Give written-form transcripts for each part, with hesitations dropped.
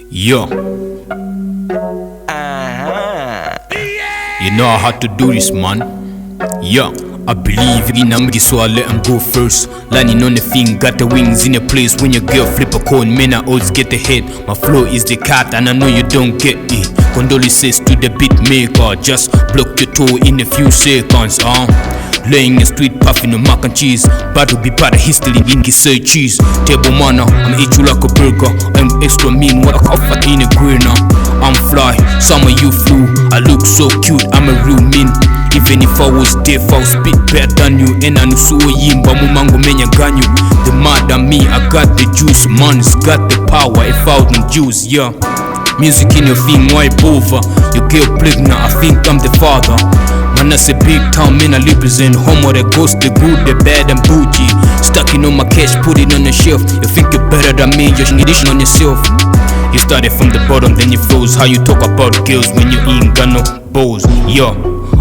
Yo, you know how to do this, man. Yo, I believe in Namgi, so I let him go first. Landing on the thing, got the wings in a place. When your girl flip a cone, man, I always get the head. My flow is the cat, and I know you don't get it. Condolences to the beat maker, just block your toe in a few seconds. Laying a street puffing on mac and cheese. But to be part of history in say cheese. Table manner, I'm eat you like a burger. I'm extra mean, what a comfort in a greener. I'm fly, some of you flew. I look so cute, I'm a real mean. Even if I was deaf, I'll spit better than you. And I know so yimba mumango menya ganyu. The mad than me, I got the juice. Man's got the power, if I don't juice, yeah. Music in your thing, wipe over. You get pregnant, I think I'm the father. Man, that's a big town, man, I represent home of the ghost, the good, the bad, and bougie. Stacking on my cash, put it on the shelf. You think you're better than me, you're edition on yourself. You started from the bottom, then you froze. How you talk about girls when you ain't got no balls? Yo,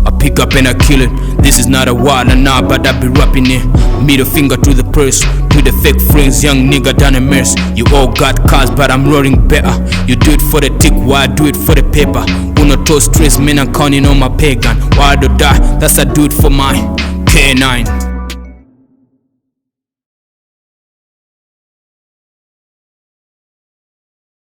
I pick up and I kill it. This is not a wild and nah, but I be rapping it. Middle finger to the purse, to the fake friends, young nigga done a mess. You all got cars, but I'm rolling better. You do it for the tick, why I do it for the paper? Uno to stress, man, I'm counting on my pagan. Why I do die, that's I do it for my K9.